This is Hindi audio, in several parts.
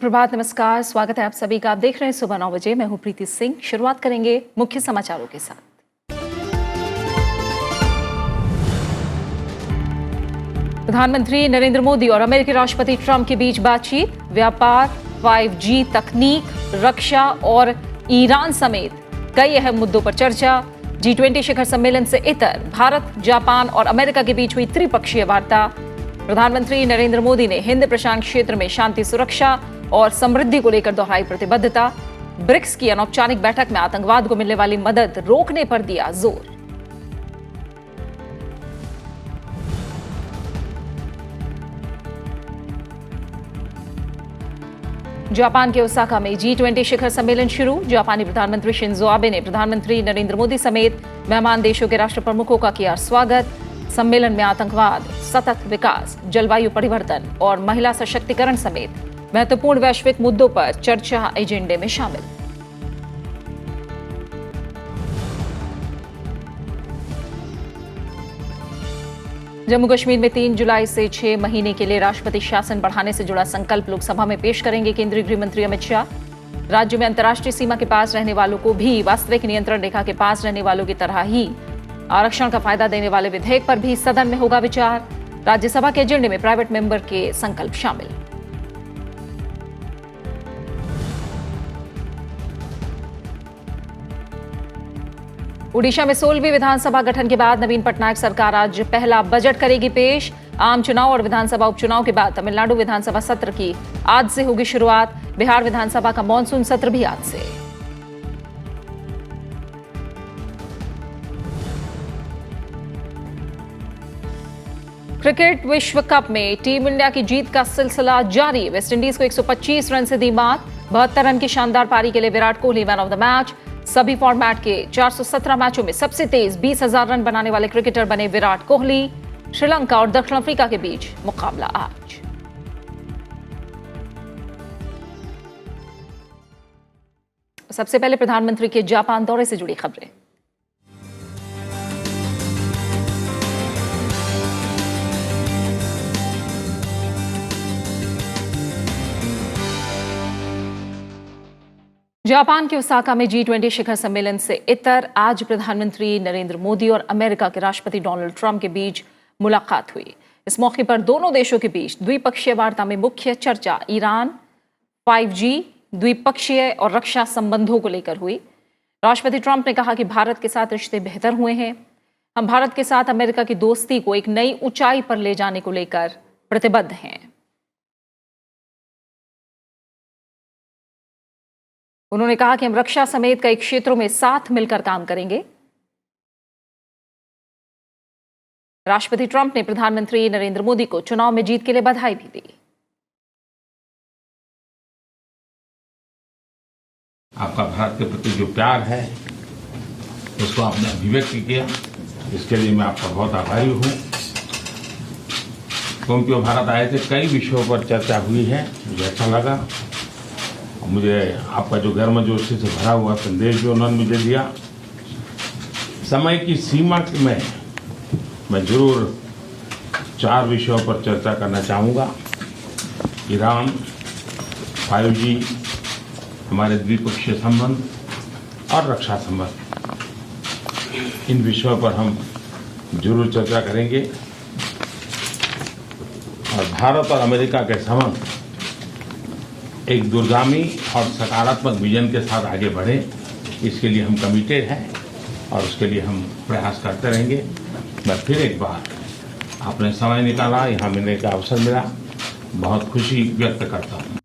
सुप्रभात, नमस्कार, स्वागत है आप सभी का। आप देख रहे हैं सुबह 9 बजे। मैं हूं प्रीति सिंह। शुरुआत करेंगे मुख्य समाचारों के साथ। प्रधानमंत्री नरेंद्र मोदी और अमेरिकी राष्ट्रपति ट्रंप के बीच बातचीत। व्यापार, 5G तकनीक, रक्षा और ईरान समेत कई अहम मुद्दों पर चर्चा। G20 शिखर सम्मेलन से इतर भारत, जापान और अमेरिका के बीच हुई त्रिपक्षीय वार्ता। प्रधानमंत्री नरेंद्र मोदी ने हिंद प्रशांत क्षेत्र में शांति, सुरक्षा और समृद्धि को लेकर दोहराई प्रतिबद्धता। ब्रिक्स की अनौपचारिक बैठक में आतंकवाद को मिलने वाली मदद रोकने पर दिया जोर। जापान के ओसाका में G20 शिखर सम्मेलन शुरू। जापानी प्रधानमंत्री शिंजो आबे ने प्रधानमंत्री नरेंद्र मोदी समेत मेहमान देशों के राष्ट्र प्रमुखों का किया स्वागत। सम्मेलन में आतंकवाद, सतत विकास, जलवायु परिवर्तन और महिला सशक्तिकरण समेत महत्वपूर्ण वैश्विक मुद्दों पर चर्चा एजेंडे में शामिल। जम्मू कश्मीर में 3 जुलाई से 6 महीने के लिए राष्ट्रपति शासन बढ़ाने से जुड़ा संकल्प लोकसभा में पेश करेंगे केंद्रीय गृह मंत्री अमित शाह। राज्य में अंतर्राष्ट्रीय सीमा के पास रहने वालों को भी वास्तविक नियंत्रण रेखा के पास रहने वालों की तरह ही आरक्षण का फायदा देने वाले विधेयक पर भी सदन में होगा विचार। राज्यसभा के एजेंडे में प्राइवेट मेंबर के संकल्प शामिल। ओडिशा में 16वीं विधानसभा गठन के बाद नवीन पटनायक सरकार आज पहला बजट करेगी पेश। आम चुनाव और विधानसभा उपचुनाव के बाद तमिलनाडु विधानसभा सत्र की आज से होगी शुरुआत। बिहार विधानसभा का मॉनसून सत्र भी आज से। क्रिकेट विश्व कप में टीम इंडिया की जीत का सिलसिला जारी। वेस्टइंडीज को 125 रन से दी मात। 72 रन की शानदार पारी के लिए Virat Kohli man of the match. सभी फॉर्मेट के 417 मैचों में सबसे तेज 20,000 रन बनाने वाले क्रिकेटर बने विराट कोहली। श्रीलंका और दक्षिण अफ्रीका के बीच मुकाबला आज। सबसे पहले प्रधानमंत्री के जापान दौरे से जुड़ी खबरें। जापान के ओसाका में G20 शिखर सम्मेलन से इतर आज प्रधानमंत्री नरेंद्र मोदी और अमेरिका के राष्ट्रपति डोनाल्ड ट्रंप के बीच मुलाकात हुई। इस मौके पर दोनों देशों के बीच द्विपक्षीय वार्ता में मुख्य चर्चा ईरान, 5G, द्विपक्षीय और रक्षा संबंधों को लेकर हुई। राष्ट्रपति ट्रंप ने कहा कि भारत के साथ रिश्ते बेहतर हुए हैं। हम भारत के साथ अमेरिका की दोस्ती को एक नई ऊंचाई पर ले जाने को लेकर प्रतिबद्ध हैं। उन्होंने कहा कि हम रक्षा समेत कई क्षेत्रों में साथ मिलकर काम करेंगे। राष्ट्रपति ट्रंप ने प्रधानमंत्री नरेंद्र मोदी को चुनाव में जीत के लिए बधाई भी दी। आपका भारत के प्रति जो प्यार है उसको आपने अभिव्यक्त किया, इसके लिए मैं आपका बहुत आभारी हूं। क्योंकि वो भारत आए थे, कई विषयों पर चर्चा हुई है, मुझे अच्छा लगा। मुझे आपका जो गर्मजोशी से भरा हुआ संदेश जो उन्होंने मुझे दिया, समय की सीमा में मैं जरूर 4 विषयों पर चर्चा करना चाहूँगा। ईरान, 5G, हमारे द्विपक्षीय संबंध और रक्षा संबंध, इन विषयों पर हम जरूर चर्चा करेंगे। और भारत और अमेरिका के संबंध एक दूरगामी और सकारात्मक विजन के साथ आगे बढ़े, इसके लिए हम कमिटेड हैं और उसके लिए हम प्रयास करते रहेंगे। मैं फिर एक बार आपने समय निकाला, यहाँ मिलने का अवसर मिला, बहुत खुशी व्यक्त करता हूँ।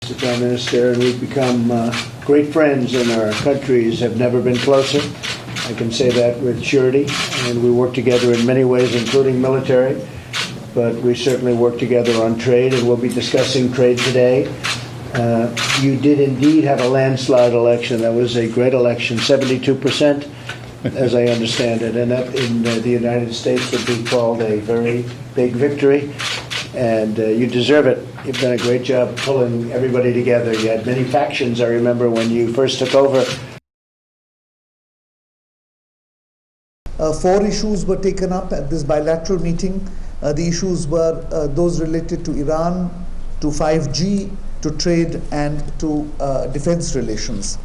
Mr. Prime Minister, we've become great friends and our countries have never been closer. I can say that with surety, and we work together in many ways, including military. But we certainly work together on trade, and we'll be discussing trade today. You did indeed have a landslide election. That was a great election, 72%, as I understand it. And that in the United States would be called a very big victory. And you deserve it. You've done a great job pulling everybody together. You had many factions, I remember, when you first took over. 4 issues were taken up at this bilateral meeting. The issues were those related to Iran, to 5G, to trade and to defense relations.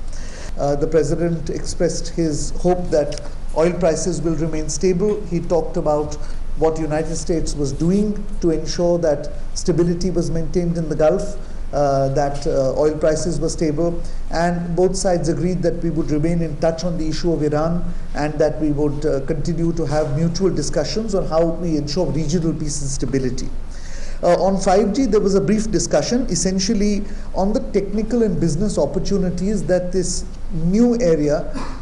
The President expressed his hope that oil prices will remain stable. He talked about what the United States was doing to ensure that stability was maintained in the Gulf, that oil prices were stable, and both sides agreed that we would remain in touch on the issue of Iran and that we would continue to have mutual discussions on how we ensure regional peace and stability. On 5G, there was a brief discussion essentially on the technical and business opportunities that this new area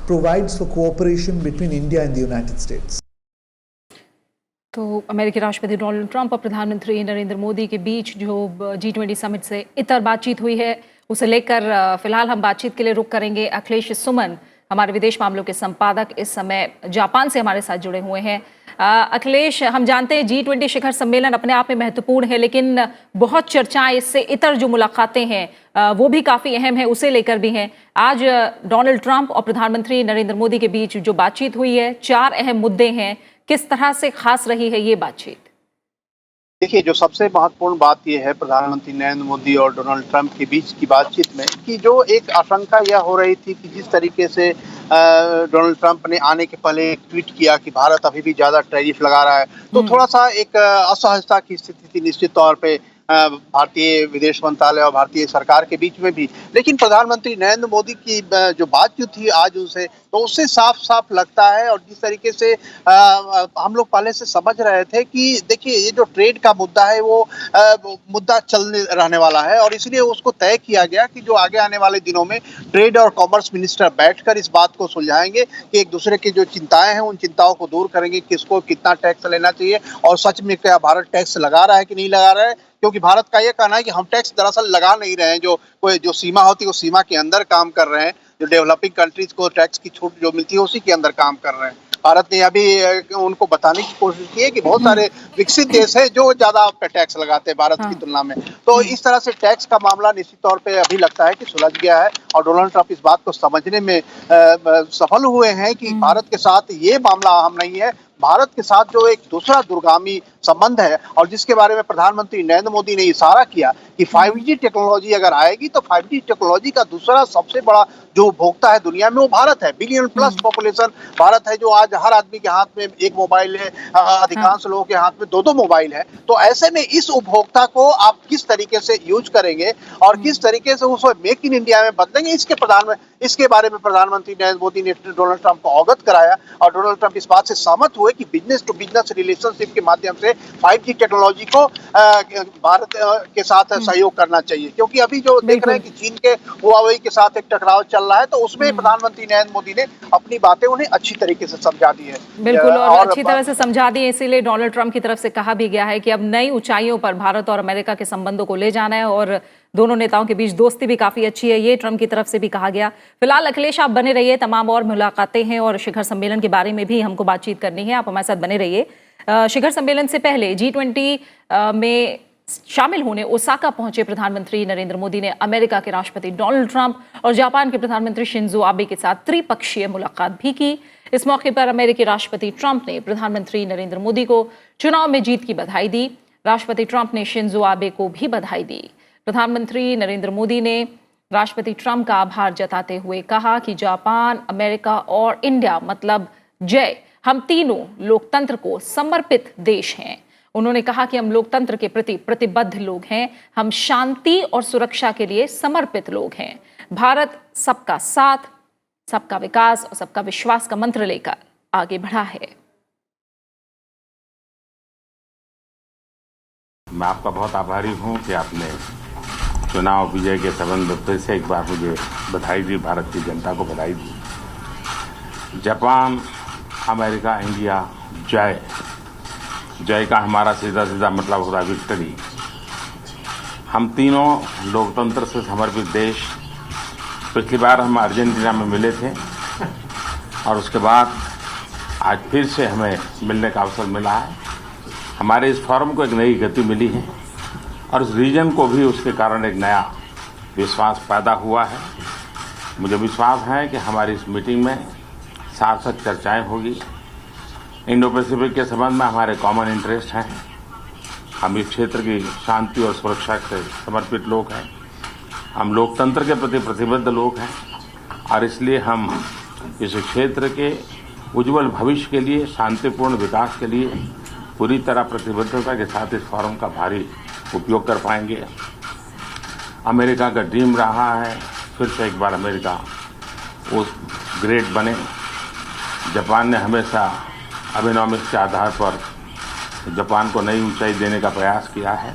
provides for cooperation between India and the United States. तो अमेरिकी राष्ट्रपति डोनाल्ड ट्रंप और प्रधानमंत्री नरेंद्र मोदी के बीच जो G20 समिट से इतर बातचीत हुई है उसे लेकर फिलहाल हम बातचीत के लिए रुक करेंगे। अखिलेश सुमन हमारे विदेश मामलों के संपादक इस समय जापान से हमारे साथ जुड़े हुए हैं। अखिलेश, हम जानते हैं G20 शिखर सम्मेलन अपने आप में महत्वपूर्ण है, लेकिन बहुत चर्चाएं इससे इतर जो मुलाकातें हैं वो भी काफ़ी अहम है, उसे लेकर भी हैं। आज डोनाल्ड ट्रंप और प्रधानमंत्री नरेंद्र मोदी के बीच जो बातचीत हुई है, 4 अहम मुद्दे हैं। किस तरह से खास रही है ये बातचीत? देखिए, जो सबसे महत्वपूर्ण बात यह है प्रधानमंत्री नरेंद्र मोदी और डोनाल्ड ट्रंप के बीच की बातचीत में कि जो एक आशंका यह हो रही थी कि जिस तरीके से डोनाल्ड ट्रंप ने आने के पहले एक ट्वीट किया कि भारत अभी भी ज्यादा टैरिफ लगा रहा है, तो थोड़ा सा एक असहजता की स्थिति थी निश्चित तौर पे भारतीय विदेश मंत्रालय और भारतीय सरकार के बीच में भी। लेकिन प्रधानमंत्री नरेंद्र मोदी की जो बातचीत थी आज उनसे, तो उससे साफ साफ लगता है और जिस तरीके से हम लोग पहले से समझ रहे थे कि देखिए ये जो ट्रेड का मुद्दा है वो मुद्दा चल रहने वाला है और इसलिए उसको तय किया गया कि जो आगे आने वाले दिनों में ट्रेड और कॉमर्स मिनिस्टर बैठकर इस बात को सुलझाएंगे कि एक दूसरे की जो चिंताएं हैं उन चिंताओं को दूर करेंगे, किसको कितना टैक्स लेना चाहिए और सच में क्या भारत टैक्स लगा रहा है कि नहीं लगा रहा है। क्योंकि भारत का यह कहना है कि हम टैक्स दरअसल लगा नहीं रहे हैं, जो सीमा होती है उस सीमा के अंदर काम कर रहे हैं, जो डेवलपिंग कंट्रीज को टैक्स की छूट जो मिलती है उसी के अंदर काम कर रहे हैं। भारत ने अभी उनको बताने की कोशिश की है कि बहुत सारे विकसित देश हैं जो ज्यादा टैक्स लगाते हैं भारत की तुलना में। तो इस तरह से टैक्स का मामला निश्चित तौर पे अभी लगता है कि सुलझ गया है और डोनाल्ड ट्रंप इस बात को समझने में सफल हुए हैं कि भारत के साथ ये मामला अहम नहीं है, भारत के साथ जो एक दूसरा दूरगामी संबंध है और जिसके बारे में प्रधानमंत्री नरेंद्र मोदी ने इशारा किया कि 5G टेक्नोलॉजी अगर आएगी तो 5G टेक्नोलॉजी का दूसरा सबसे बड़ा जो उपभोक्ता है दुनिया में वो भारत है। बिलियन प्लस पॉपुलेशन भारत है, जो आज हर आदमी के हाथ में एक मोबाइल है, अधिकांश लोगों के हाथ में 2-2 मोबाइल है। तो ऐसे में इस उपभोक्ता को आप किस तरीके से यूज करेंगे और किस तरीके से उसको मेक इन इंडिया में बदलेंगे, इसके बारे में प्रधानमंत्री नरेंद्र मोदी ने डोनाल्ड ट्रंप को अवगत कराया और डोनाल्ड ट्रंप इस बात से सहमत हुए कि बिजनेस टू बिजनेस रिलेशनशिप के माध्यम से 5G टेक्नोलॉजी को भारत के साथ सहयोग करना चाहिए। क्योंकि अभी जो देख रहे हैं कि चीन के हुआवेई के साथ एक टकराव चल रहा है, तो उसमें प्रधानमंत्री नरेंद्र मोदी ने अपनी बातें उन्हें अच्छी तरीके से समझा दी है। बिल्कुल, और अच्छी तरह से समझा दी है। इसीलिए डोनाल्ड ट्रंप की तरफ से कहा भी गया है कि अब नई ऊंचाइयों पर भारत और अमेरिका के संबंधों को ले जाना है और दोनों नेताओं के बीच दोस्ती भी काफी अच्छी है, ये ट्रंप की तरफ से भी कहा गया। फिलहाल अखिलेश, आप बने रहिए, तमाम और मुलाकातें हैं और शिखर सम्मेलन के बारे में भी हमको बातचीत करनी है, आप हमारे साथ बने रहिए। शिखर सम्मेलन से पहले G20 में शामिल होने ओसाका पहुंचे प्रधानमंत्री नरेंद्र मोदी ने अमेरिका के राष्ट्रपति डोनाल्ड ट्रंप और जापान के प्रधानमंत्री शिंजो आबे के साथ त्रिपक्षीय मुलाकात भी की। इस मौके पर अमेरिकी राष्ट्रपति ट्रंप ने प्रधानमंत्री नरेंद्र मोदी को चुनाव में जीत की बधाई दी। राष्ट्रपति ट्रंप ने शिंजो आबे को भी बधाई दी। प्रधानमंत्री नरेंद्र मोदी ने राष्ट्रपति ट्रंप का आभार जताते हुए कहा कि जापान, अमेरिका और इंडिया मतलब जय, हम तीनों लोकतंत्र को समर्पित देश हैं। उन्होंने कहा कि हम लोकतंत्र के प्रति प्रतिबद्ध लोग हैं, हम शांति और सुरक्षा के लिए समर्पित लोग हैं। भारत सबका साथ, सबका विकास और सबका विश्वास का मंत्र लेकर आगे बढ़ा है। मैं आपका बहुत आभारी हूं कि आपने चुनाव विजय के संबंध में फिर से एक बार मुझे बधाई दी, भारत की जनता को बधाई दी। जापान, अमेरिका, इंडिया, जय। जय का हमारा सीधा सीधा मतलब हो रहा है विक्ट्री। हम तीनों लोकतंत्र से समर्पित देश, पिछली बार हम अर्जेंटीना में मिले थे और उसके बाद आज फिर से हमें मिलने का अवसर मिला है। हमारे इस फोरम को एक नई गति मिली है और इस रीजन को भी उसके कारण एक नया विश्वास पैदा हुआ है। मुझे विश्वास है कि हमारी इस मीटिंग में सार्थक चर्चाएं होगी। इंडो पैसिफिक के संबंध में हमारे कॉमन इंटरेस्ट हैं, हम इस क्षेत्र की शांति और सुरक्षा से समर्पित लोग हैं। हम लोकतंत्र के प्रति प्रतिबद्ध लोग हैं और इसलिए हम इस क्षेत्र के उज्जवल भविष्य के लिए, शांतिपूर्ण विकास के लिए पूरी तरह प्रतिबद्धता के साथ इस फोरम का भारी उपयोग कर पाएंगे। अमेरिका का ड्रीम रहा है, फिर से एक बार अमेरिका उस ग्रेट बने। जापान ने हमेशा अभिनॉमिक्स के आधार पर जापान को नई ऊंचाई देने का प्रयास किया है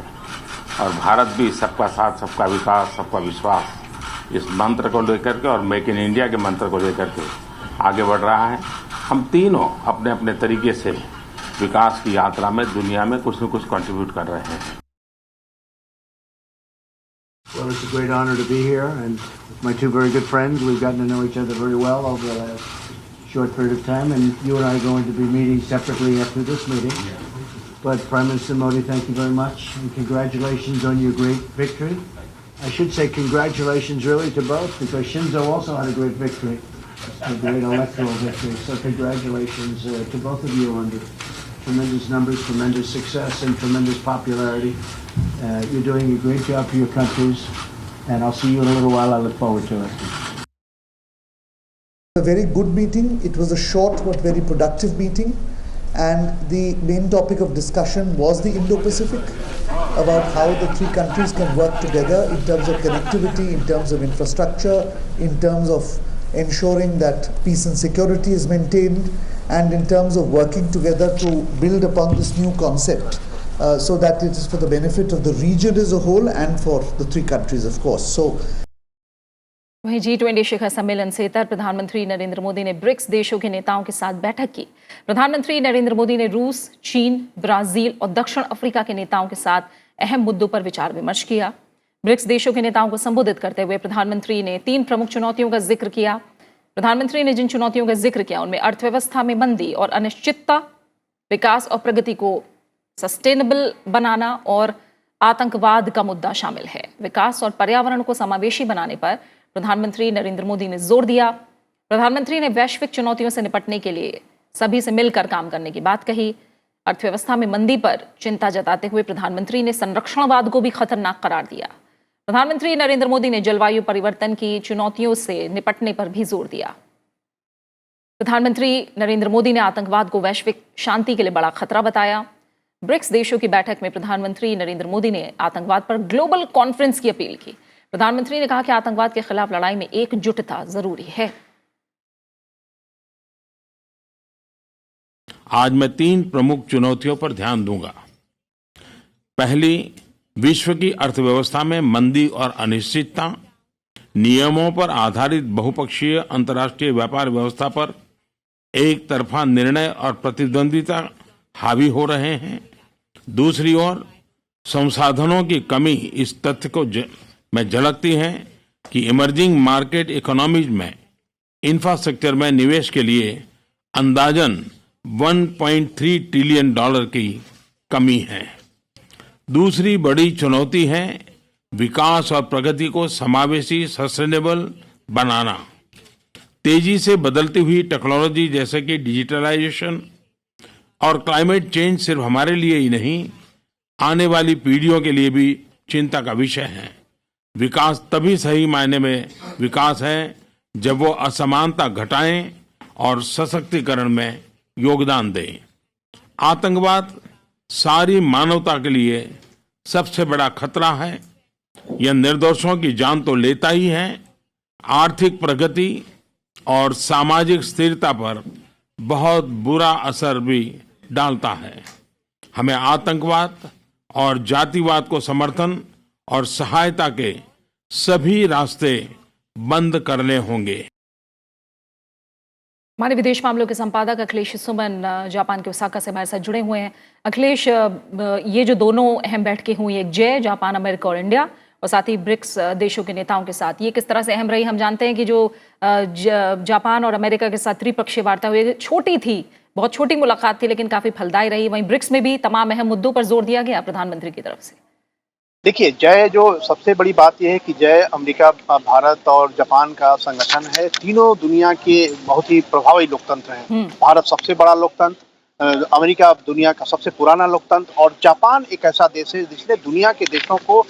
और भारत भी सबका साथ, सबका विकास, सबका विश्वास इस मंत्र को लेकर के और मेक इन इंडिया के मंत्र को लेकर के आगे बढ़ रहा है। हम तीनों अपने अपने तरीके से विकास की यात्रा में दुनिया में कुछ न कुछ कंट्रीब्यूट कर रहे हैं। Well, it's a great honor to be here, and with my two very good friends, we've gotten to know each other very well over the last short period of time, and you and I are going to be meeting separately after this meeting. But Prime Minister Modi, thank you very much, and congratulations on your great victory. I should say congratulations really to both, because Shinzo also had a great victory, a great electoral victory. So congratulations to both of you on the tremendous numbers, tremendous success, and tremendous popularity. You're doing a great job for your countries, and I'll see you in a little while. I look forward to it. A very good meeting. It was a short but very productive meeting, and the main topic of discussion was the Indo-Pacific, about how the three countries can work together in terms of connectivity, in terms of infrastructure, in terms of ensuring that peace and security is maintained, and in terms of working together to build upon this new concept. So that it is for the benefit of the region as a whole and for the three countries, of course. So, वहीं G20 शिखर सम्मेलन से इतर प्रधानमंत्री नरेंद्र मोदी ने ब्रिक्स देशों के नेताओं के साथ बैठक की। प्रधानमंत्री नरेंद्र मोदी ने रूस, चीन, ब्राजील और दक्षिण अफ्रीका के नेताओं के साथ अहम मुद्दों पर विचार विमर्श किया। ब्रिक्स देशों के नेताओं को संबोधित करते हुए प्रधानमंत्री ने 3 प्रमुख चुनौतियों का जिक्र किया। प्रधानमंत्री ने जिन चुनौतियों का जिक्र किया उनमें अर्थव्यवस्था में मंदी और अनिश्चितता, विकास और प्रगति को सस्टेनेबल बनाना और आतंकवाद का मुद्दा शामिल है। विकास और पर्यावरण को समावेशी बनाने पर प्रधानमंत्री नरेंद्र मोदी ने जोर दिया। प्रधानमंत्री ने वैश्विक चुनौतियों से निपटने के लिए सभी से मिलकर काम करने की बात कही। अर्थव्यवस्था में मंदी पर चिंता जताते हुए प्रधानमंत्री ने संरक्षणवाद को भी खतरनाक करार दिया। प्रधानमंत्री नरेंद्र मोदी ने जलवायु परिवर्तन की चुनौतियों से निपटने पर भी जोर दिया। प्रधानमंत्री नरेंद्र मोदी ने आतंकवाद को वैश्विक शांति के लिए बड़ा खतरा बताया। ब्रिक्स देशों की बैठक में प्रधानमंत्री नरेंद्र मोदी ने आतंकवाद पर ग्लोबल कॉन्फ्रेंस की अपील की। प्रधानमंत्री ने कहा कि आतंकवाद के खिलाफ लड़ाई में एकजुटता जरूरी है। आज मैं 3 प्रमुख चुनौतियों पर ध्यान दूंगा। पहली, विश्व की अर्थव्यवस्था में मंदी और अनिश्चितता, नियमों पर आधारित बहुपक्षीय अंतर्राष्ट्रीय व्यापार व्यवस्था पर एक तरफा निर्णय और प्रतिद्वंदिता हावी हो रहे हैं। दूसरी ओर संसाधनों की कमी इस तथ्य को में झलकती है कि इमर्जिंग मार्केट इकोनॉमीज में इंफ्रास्ट्रक्चर में निवेश के लिए अंदाजन $1.3 ट्रिलियन की कमी है। दूसरी बड़ी चुनौती है विकास और प्रगति को समावेशी, सस्टेनेबल बनाना। तेजी से बदलती हुई टेक्नोलॉजी जैसे कि डिजिटलाइजेशन और क्लाइमेट चेंज सिर्फ हमारे लिए ही नहीं, आने वाली पीढ़ियों के लिए भी चिंता का विषय है। विकास तभी सही मायने में विकास है जब वो असमानता घटाएं और सशक्तिकरण में योगदान दें। आतंकवाद सारी मानवता के लिए सबसे बड़ा खतरा है। यह निर्दोषों की जान तो लेता ही है, आर्थिक प्रगति और सामाजिक स्थिरता पर बहुत बुरा असर भी डालता है। हमें आतंकवाद और जातिवाद को समर्थन और सहायता के सभी रास्ते बंद करने होंगे। हमारे विदेश मामलों के संपादक अखिलेश सुमन जापान के ओसाका से हमारे साथ जुड़े हुए हैं। अखिलेश, ये जो दोनों अहम बैठकें हुई, एक जय जापान, अमेरिका और इंडिया, और साथ ही ब्रिक्स देशों के नेताओं के साथ, ये किस तरह से अहम रही? हम जानते हैं कि जो जापान और अमेरिका के साथ त्रिपक्षीय वार्ता हुई, छोटी थी, बहुत छोटी मुलाकात थी, लेकिन काफी फलदायी रही। वहीं ब्रिक्स में भी तमाम अहम मुद्दों पर जोर दिया गया प्रधानमंत्री की तरफ से। देखिए, जय जो सबसे बड़ी बात यह है कि जय अमेरिका, भारत और जापान का संगठन है। तीनों दुनिया के बहुत ही प्रभावी लोकतंत्र हैं। भारत सबसे बड़ा लोकतंत्र, अमेरिका अब दुनिया का सबसे पुराना लोकतंत्र और जापान एक ऐसा देश है जिसने दुनिया के देशों को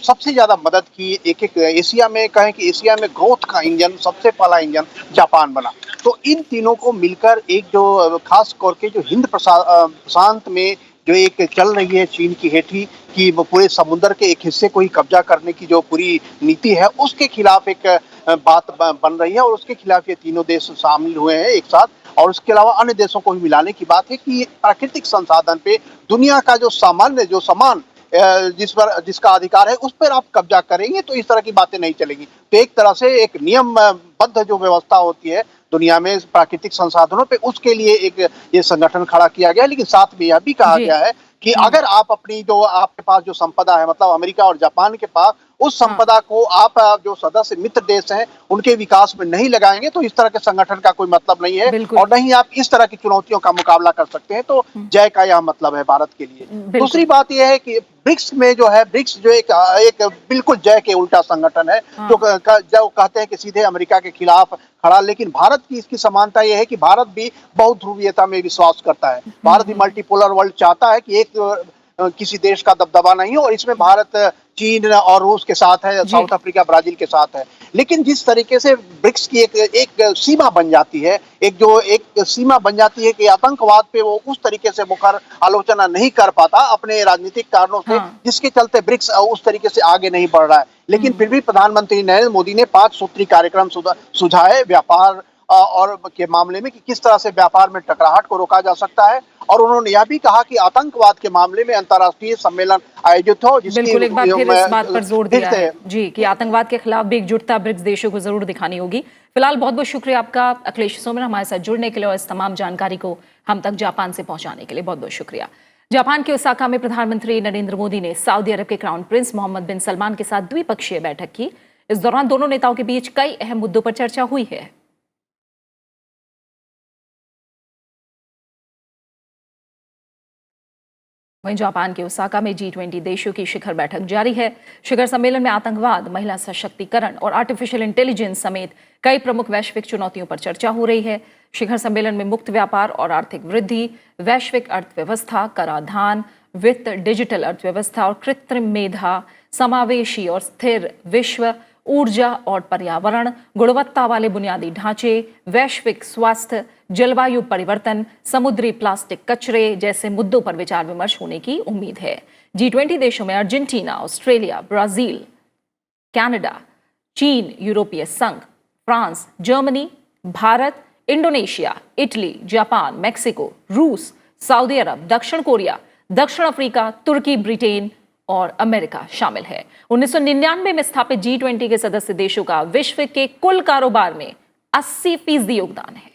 सबसे ज्यादा मदद की। एक एक एशिया में कहें कि एशिया में ग्रोथ का इंजन, सबसे पहला इंजन जापान बना। तो इन तीनों को मिलकर एक जो खास करके जो हिंद प्रशांत में जो एक चल रही है चीन की हेठी कि वो पूरे समुद्र के एक हिस्से को ही कब्जा करने की जो पूरी नीति है, उसके खिलाफ एक बात बन रही है और उसके खिलाफ ये तीनों देश शामिल हुए हैं एक साथ। और उसके अलावा अन्य देशों को भी मिलाने की बात है कि प्राकृतिक संसाधन पे दुनिया का जो सामान्य जो सामान जिसका अधिकार है उस पर आप कब्जा करेंगे तो इस तरह की बातें नहीं चलेंगी। तो एक तरह से एक नियमबद्ध जो व्यवस्था होती है दुनिया में प्राकृतिक संसाधनों पे, उसके लिए एक ये संगठन खड़ा किया गया है। लेकिन साथ में यह भी कहा गया है कि अगर आप अपनी जो आपके पास जो संपदा है, मतलब अमेरिका और जापान के पास, उस संपदा को आप जो सदस्य मित्र देश हैं उनके विकास में नहीं लगाएंगे तो इस तरह के संगठन का कोई मतलब नहीं है और नहीं आप इस तरह की चुनौतियों का मुकाबला कर सकते हैं। तो जय का यह मतलब है भारत के लिए। दूसरी बात यह है कि ब्रिक्स में जो है, ब्रिक्स जो एक बिल्कुल जय के उल्टा संगठन है जो कहते हैं कि सीधे अमेरिका के खिलाफ खड़ा। लेकिन भारत की इसकी समानता यह है कि भारत भी बहुध्रुवीयता में विश्वास करता है। भारत भी मल्टीपोलर वर्ल्ड चाहता है कि एक किसी देश का दबदबा नहीं हो और इसमें भारत चीन और रूस के साथ है, साउथ अफ्रीका, ब्राजील के साथ है। लेकिन जिस तरीके से ब्रिक्स की एक सीमा बन जाती है, एक सीमा बन जाती है कि आतंकवाद पे वो उस तरीके से मुखर आलोचना नहीं कर पाता अपने राजनीतिक कारणों से, जिसके चलते ब्रिक्स उस तरीके से आगे नहीं बढ़ रहा है। लेकिन फिर भी प्रधानमंत्री नरेंद्र मोदी ने 5 सूत्री कार्यक्रम सुझाए व्यापार और के मामले में कि किस तरह से व्यापार में टकराहट को रोका जा सकता है। और उन्होंने यह भी कहा कि आतंकवाद के मामले में अंतर्राष्ट्रीय सम्मेलन आयोजित हो, जिसकी बिल्कुल एक बार फिर इस बात पर जोर दिया है जी कि आतंकवाद के खिलाफ भी एकजुटता ब्रिक्स देशों को जरूर दिखानी होगी। फिलहाल बहुत बहुत शुक्रिया आपका अखिलेश सोमन हमारे साथ जुड़ने के लिए और इस तमाम जानकारी को हम तक जापान से पहुंचाने के लिए बहुत बहुत शुक्रिया। जापान के ओसाका में प्रधानमंत्री नरेंद्र मोदी ने सऊदी अरब के क्राउन प्रिंस मोहम्मद बिन सलमान के साथ द्विपक्षीय बैठक की। इस दौरान दोनों नेताओं के बीच कई अहम मुद्दों पर चर्चा हुई है। वहीं जापान के ओसाका में G20 देशों की शिखर बैठक जारी है। शिखर सम्मेलन में आतंकवाद, महिला सशक्तिकरण और आर्टिफिशियल इंटेलिजेंस समेत कई प्रमुख वैश्विक चुनौतियों पर चर्चा हो रही है। शिखर सम्मेलन में मुक्त व्यापार और आर्थिक वृद्धि, वैश्विक अर्थव्यवस्था, कराधान, वित्त, डिजिटल अर्थव्यवस्था और कृत्रिम मेधा, समावेशी और स्थिर विश्व, ऊर्जा और पर्यावरण, गुणवत्ता वाले बुनियादी ढांचे, वैश्विक स्वास्थ्य, जलवायु परिवर्तन, समुद्री प्लास्टिक कचरे जैसे मुद्दों पर विचार विमर्श होने की उम्मीद है। G20 देशों में अर्जेंटीना, ऑस्ट्रेलिया, ब्राजील, कनाडा, चीन, यूरोपीय संघ, France, Germany, Bharat, Indonesia, Italy, Japan, Mexico, रूस, सऊदी अरब, दक्षिण कोरिया, दक्षिण अफ्रीका, तुर्की, ब्रिटेन और अमेरिका शामिल है। 1999 में स्थापित G20 के सदस्य देशों का विश्व के कुल कारोबार में 80% योगदान है।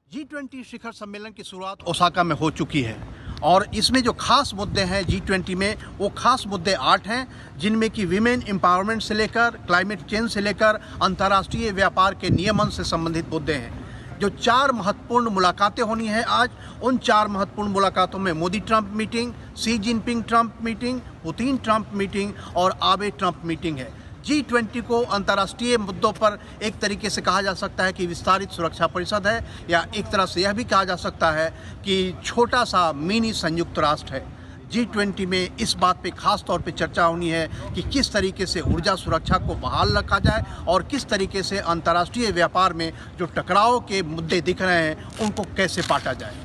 G20 शिखर सम्मेलन की शुरुआत ओसाका में हो चुकी है और इसमें जो खास मुद्दे हैं G20 में, वो खास मुद्दे 8 हैं, जिनमें कि विमेन एम्पावरमेंट से लेकर क्लाइमेट चेंज से लेकर अंतर्राष्ट्रीय व्यापार के नियमन से संबंधित मुद्दे हैं। जो 4 महत्वपूर्ण मुलाकातें होनी है आज, उन 4 महत्वपूर्ण मुलाकातों में Modi Trump meeting, Xi Jinping Trump meeting, Putin Trump meeting और आबे ट्रंप मीटिंग है। G20 को अंतर्राष्ट्रीय मुद्दों पर एक तरीके से कहा जा सकता है कि विस्तारित सुरक्षा परिषद है, या एक तरह से यह भी कहा जा सकता है कि छोटा सा मिनी संयुक्त राष्ट्र है। G20 में इस बात पे खास तौर पे चर्चा होनी है कि किस तरीके से ऊर्जा सुरक्षा को बहाल रखा जाए और किस तरीके से अंतर्राष्ट्रीय व्यापार में जो टकराव के मुद्दे दिख रहे हैं उनको कैसे पाटा जाए।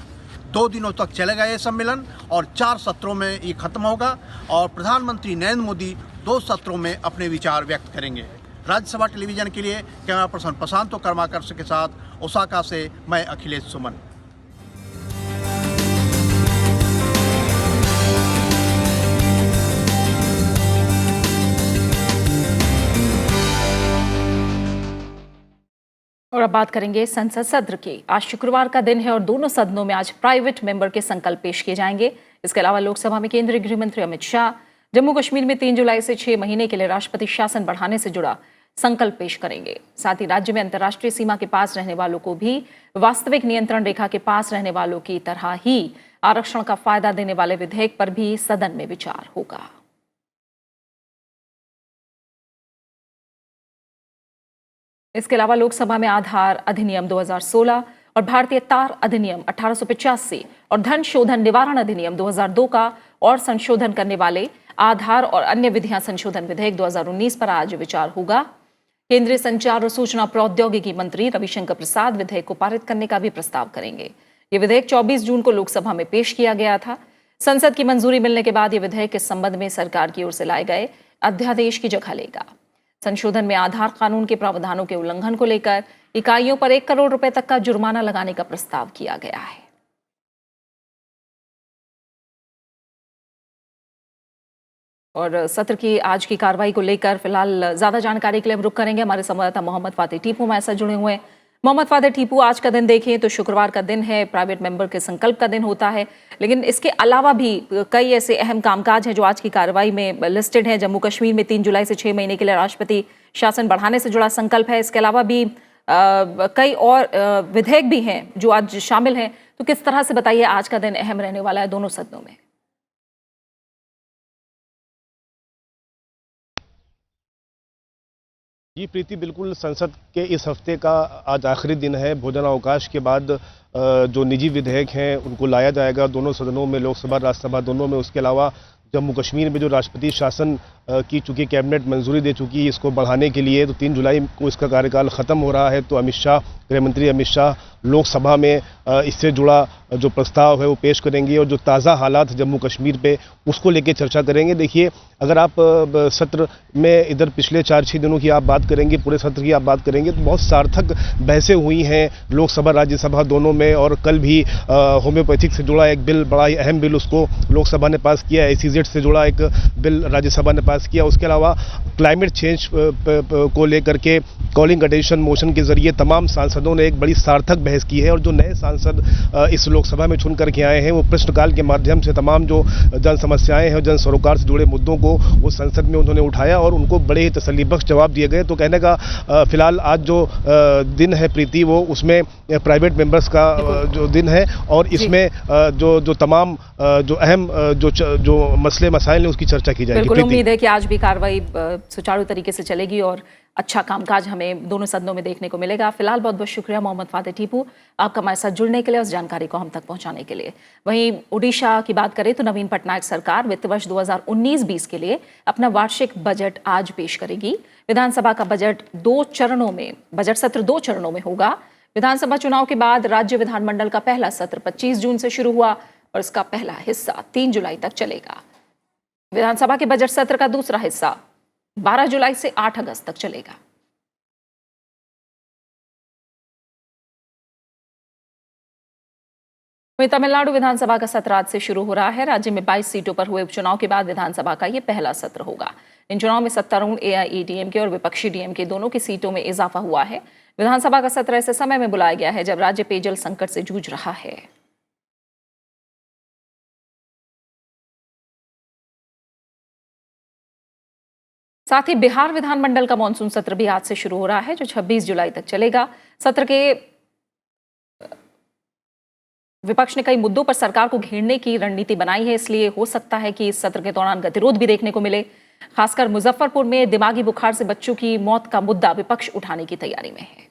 2 दिनों तक चलेगा ये सम्मेलन और 4 सत्रों में ये खत्म होगा और प्रधानमंत्री नरेंद्र मोदी 2 सत्रों में अपने विचार व्यक्त करेंगे। राज्यसभा टेलीविजन के लिए कैमरा पर्सन प्रशांत कर्माकर के साथ ओसाका से मैं अखिलेश सुमन। और अब बात करेंगे संसद सत्र की। आज शुक्रवार का दिन है और दोनों सदनों में आज प्राइवेट मेंबर के संकल्प पेश किए जाएंगे। इसके अलावा लोकसभा में केंद्रीय गृह मंत्री अमित शाह जम्मू कश्मीर में 3 जुलाई से 6 महीने के लिए राष्ट्रपति शासन बढ़ाने से जुड़ा संकल्प पेश करेंगे। साथ ही राज्य में अंतर्राष्ट्रीय सीमा के पास रहने वालों को भी वास्तविक नियंत्रण रेखा के पास रहने वालों की तरह ही आरक्षण का फायदा देने वाले विधेयक पर भी सदन में विचार होगा। इसके अलावा लोकसभा में आधार अधिनियम 2016 और भारतीय तार अधिनियम 1885 और धन शोधन निवारण अधिनियम 2002 का और संशोधन करने वाले आधार और अन्य विधियां संशोधन विधेयक 2019 पर आज विचार होगा। केंद्रीय संचार और सूचना प्रौद्योगिकी मंत्री रविशंकर प्रसाद विधेयक को पारित करने का भी प्रस्ताव करेंगे। ये विधेयक 24 जून को लोकसभा में पेश किया गया था। संसद की मंजूरी मिलने के बाद ये विधेयक इस संबंध में सरकार की ओर से लाए गए अध्यादेश की जगह लेगा। संशोधन में आधार कानून के प्रावधानों के उल्लंघन को लेकर इकाइयों पर 1 करोड़ रुपए तक का जुर्माना लगाने का प्रस्ताव किया गया है। और सत्र की आज की कार्रवाई को लेकर फिलहाल ज्यादा जानकारी के लिए हम रुक करेंगे। हमारे संवाददाता मोहम्मद फातिह टीपू हमारे साथ जुड़े हुए हैं। मोहम्मद फातिह टीपू, आज का दिन देखें तो शुक्रवार का दिन है, प्राइवेट मेंबर के संकल्प का दिन होता है, लेकिन इसके अलावा भी कई ऐसे अहम कामकाज हैं जो आज की कार्रवाई में लिस्टेड हैं। जम्मू कश्मीर में 3 जुलाई से 6 महीने के लिए राष्ट्रपति शासन बढ़ाने से जुड़ा संकल्प है। इसके अलावा भी कई और विधेयक भी हैं जो आज शामिल हैं। तो किस तरह से बताइए आज का दिन अहम रहने वाला है दोनों सदनों में? जी प्रीति, बिल्कुल संसद के इस हफ्ते का आज आखिरी दिन है। भोजनावकाश के बाद जो निजी विधेयक हैं उनको लाया जाएगा दोनों सदनों में, लोकसभा राज्यसभा दोनों में। उसके अलावा जम्मू कश्मीर में जो राष्ट्रपति शासन की चूंकि कैबिनेट मंजूरी दे चुकी है इसको बढ़ाने के लिए, तो 3 जुलाई को इसका कार्यकाल ख़त्म हो रहा है। तो अमित शाह, गृह मंत्री अमित शाह लोकसभा में इससे जुड़ा जो प्रस्ताव है वो पेश करेंगे और जो ताज़ा हालात जम्मू कश्मीर पे उसको लेके चर्चा करेंगे। देखिए, अगर आप सत्र में इधर पिछले 4-6 दिनों की आप बात करेंगे, पूरे सत्र की आप बात करेंगे, तो बहुत सार्थक बहसें हुई हैं लोकसभा राज्यसभा दोनों में। और कल भी होम्योपैथिक से जुड़ा एक बिल, बड़ा ही अहम बिल, उसको लोकसभा ने पास किया। SEZ से जुड़ा एक बिल राज्यसभा ने पास किया। उसके अलावा क्लाइमेट चेंज को लेकर के कॉलिंग अटेंशन मोशन के जरिए तमाम सांसदों ने एक बड़ी सार्थक बहस की है। और जो नए सांसद इस लोकसभा में चुन करके आए हैं वो प्रश्नकाल के माध्यम से तमाम जो जन समस्याएं हैं, जन सरोकार से जुड़े मुद्दों को वो संसद में उन्होंने उठाया और उनको बड़े ही तसल्लीबख्श जवाब दिए गए। तो कहने का फिलहाल आज जो दिन है प्रीति, वो उसमें प्राइवेट मेंबर्स का जो दिन है और इसमें जो तमाम जो अहम जो मसले मसाइल हैं उसकी चर्चा की जाएगी। बिल्कुल उम्मीद है कि आज भी कार्रवाई सुचारू तरीके से चलेगी और अच्छा कामकाज हमें दोनों सदनों में देखने को मिलेगा। फिलहाल बहुत बहुत शुक्रिया मोहम्मद फातिह टीपू आपका हमारे साथ जुड़ने के लिए, उस जानकारी को हम तक पहुंचाने के लिए। वहीं ओडिशा की बात करें तो नवीन पटनायक सरकार वित्त वर्ष 2019-20 के लिए अपना वार्षिक बजट आज पेश करेगी। विधानसभा का बजट 2 चरणों में, बजट सत्र 2 चरणों में होगा। विधानसभा चुनाव के बाद राज्य विधानमंडल का पहला सत्र 25 जून से शुरू हुआ और इसका पहला हिस्सा 3 जुलाई तक चलेगा। विधानसभा के बजट सत्र का दूसरा हिस्सा 12 जुलाई से 8 अगस्त तक चलेगा। वहीं तमिलनाडु विधानसभा का सत्र आज से शुरू हो रहा है। राज्य में 22 सीटों पर हुए उपचुनाव के बाद विधानसभा का यह पहला सत्र होगा। इन चुनाव में सत्तारूढ़ AIADMK और विपक्षी DMK दोनों की सीटों में इजाफा हुआ है। विधानसभा का सत्र ऐसे समय में बुलाया गया है जब राज्य पेयजल संकट से जूझ रहा है। साथ ही बिहार विधानमंडल का मानसून सत्र भी आज से शुरू हो रहा है जो 26 जुलाई तक चलेगा। सत्र के विपक्ष ने कई मुद्दों पर सरकार को घेरने की रणनीति बनाई है, इसलिए हो सकता है कि इस सत्र के दौरान गतिरोध भी देखने को मिले। खासकर मुजफ्फरपुर में दिमागी बुखार से बच्चों की मौत का मुद्दा विपक्ष उठाने की तैयारी में है।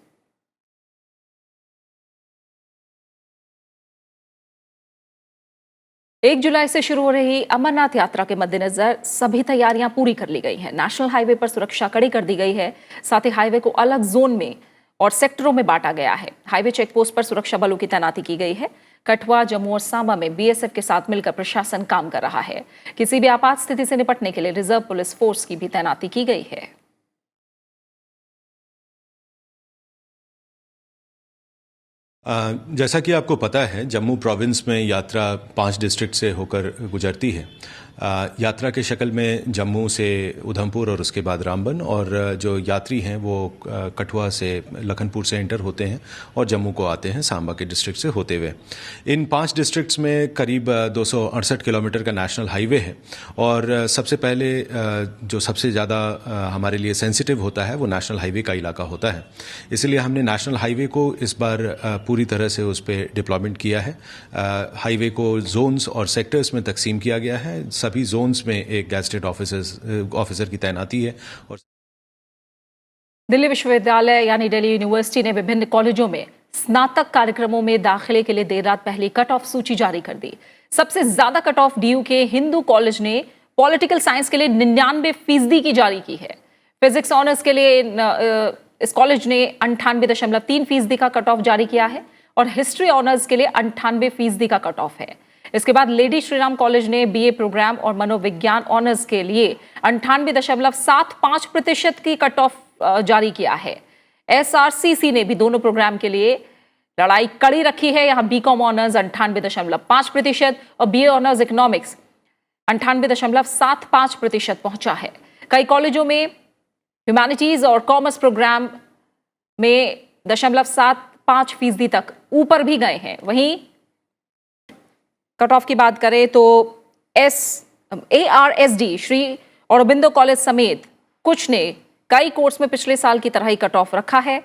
1 जुलाई से शुरू हो रही अमरनाथ यात्रा के मद्देनजर सभी तैयारियां पूरी कर ली गई हैं। नेशनल हाईवे पर सुरक्षा कड़ी कर दी गई है। साथ ही हाईवे को अलग जोन में और सेक्टरों में बांटा गया है। हाईवे चेकपोस्ट पर सुरक्षा बलों की तैनाती की गई है। कठुआ, जम्मू और सांबा में BSF के साथ मिलकर प्रशासन काम कर रहा है। किसी भी आपात स्थिति से निपटने के लिए रिजर्व पुलिस फोर्स की भी तैनाती की गई है। जैसा कि आपको पता है, जम्मू प्रोविंस में यात्रा 5 डिस्ट्रिक्ट से होकर गुजरती है। यात्रा के शक्ल में जम्मू से उधमपुर और उसके बाद रामबन, और जो यात्री हैं वो कठुआ से, लखनपुर से एंटर होते हैं और जम्मू को आते हैं सांबा के डिस्ट्रिक्ट से होते हुए। इन 5 डिस्ट्रिक्ट्स में करीब 268 किलोमीटर का नेशनल हाईवे है और सबसे पहले जो सबसे ज़्यादा हमारे लिए सेंसिटिव होता है वो नेशनल हाईवे का इलाका होता है। इसलिए हमने नेशनल हाईवे को इस बार पूरी तरह से उस पर डिप्लॉयमेंट किया है। हाईवे को जोन्स और सेक्टर्स में तकसीम किया गया है। सभी जोन्स में एक गैजेटेड ऑफिसर की तैनाती है और दिल्ली विश्वविद्यालय यानी दिल्ली यूनिवर्सिटी ने विभिन्न कॉलेजों में स्नातक कार्यक्रमों में दाखिले के लिए देर रात पहली कट ऑफ सूची जारी कर दी। सबसे ज्यादा कट ऑफ डीयू के हिंदू कॉलेज ने पॉलिटिकल साइंस के लिए 99% की जारी की है। फिजिक्स ऑनर्स के लिए इस कॉलेज ने 98.3% का कट ऑफ जारी किया है और हिस्ट्री ऑनर्स के लिए 98% का कट ऑफ है। इसके बाद लेडी श्रीराम कॉलेज ने बीए प्रोग्राम और मनोविज्ञान ऑनर्स के लिए 98.75% की कट ऑफ जारी किया है। एसआरसीसी ने भी दोनों प्रोग्राम के लिए लड़ाई कड़ी रखी है। यहां बीकॉम ऑनर्स 98.5% और बीए ऑनर्स इकोनॉमिक्स 98.75% पहुंचा है। कई कॉलेजों में ह्यूमैनिटीज और कॉमर्स प्रोग्राम में 0.75% तक ऊपर भी गए हैं। वहीं कट ऑफ की बात करें तो ARSD श्री औरबिंदो कॉलेज समेत कुछ ने कई कोर्स में पिछले साल की तरह ही कट ऑफ रखा है।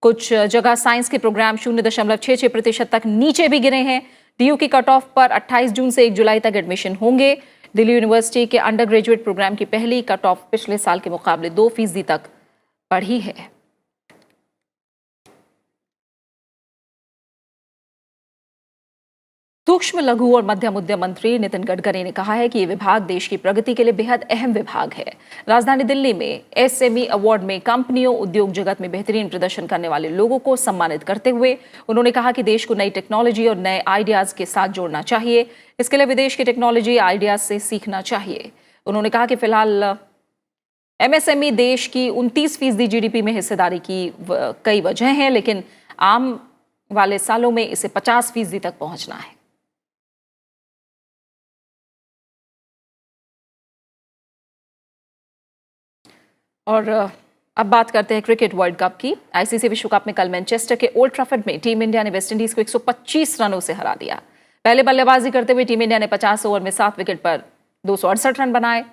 कुछ जगह साइंस के प्रोग्राम 0.66% तक नीचे भी गिरे हैं। डीयू की कट ऑफ पर 28 जून से 1 जुलाई तक एडमिशन होंगे। दिल्ली यूनिवर्सिटी के अंडर ग्रेजुएट प्रोग्राम की पहली कट ऑफ पिछले साल के मुकाबले 2% तक बढ़ी है। सूक्ष्म लघु और मध्यम उद्यम मंत्री नितिन गडकरी ने कहा है कि ये विभाग देश की प्रगति के लिए बेहद अहम विभाग है। राजधानी दिल्ली में SME अवार्ड में कंपनियों, उद्योग जगत में बेहतरीन प्रदर्शन करने वाले लोगों को सम्मानित करते हुए उन्होंने कहा कि देश को नई टेक्नोलॉजी और नए आइडियाज के साथ जोड़ना चाहिए। इसके लिए विदेश की टेक्नोलॉजी आइडियाज से सीखना चाहिए। उन्होंने कहा कि फिलहाल MSME देश की 29% GDP में हिस्सेदारी की कई वजह हैं, लेकिन आम वाले सालों में इसे 50% तक पहुंचना है। और अब बात करते हैं क्रिकेट वर्ल्ड कप की। ICC विश्व कप में कल मैनचेस्टर के ओल्ड ट्रैफर्ड में टीम इंडिया ने वेस्टइंडीज को 125 रनों से हरा दिया। पहले बल्लेबाजी करते हुए टीम इंडिया ने 50 ओवर में 7 विकेट पर 268 रन बनाए।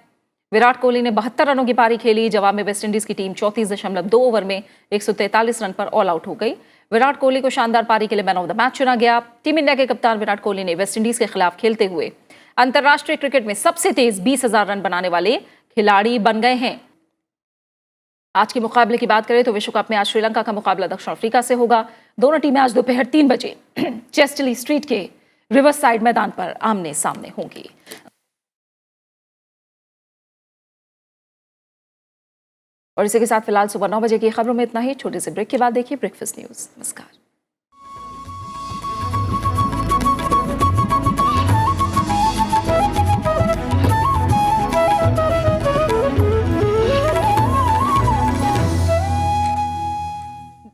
विराट कोहली ने 72 रनों की पारी खेली। जवाब में वेस्टइंडीज की टीम 34.2 ओवर में 143 रन पर ऑल आउट हो गई। विराट कोहली को शानदार पारी के लिए मैन ऑफ द मैच चुना गया। टीम इंडिया के कप्तान विराट कोहली ने वेस्टइंडीज के खिलाफ खेलते हुए अंतर्राष्ट्रीय क्रिकेट में सबसे तेज 20,000 रन बनाने वाले खिलाड़ी बन गए हैं। आज के मुकाबले की बात करें तो विश्व कप में आज श्रीलंका का मुकाबला दक्षिण अफ्रीका से होगा। दोनों टीमें आज दोपहर 3 बजे चेस्टरली स्ट्रीट के रिवर्स साइड मैदान पर आमने सामने होंगी। और इसी के साथ फिलहाल सुबह 9 बजे की खबरों में इतना ही। छोटे से ब्रेक के बाद देखिए ब्रेकफास्ट न्यूज। नमस्कार।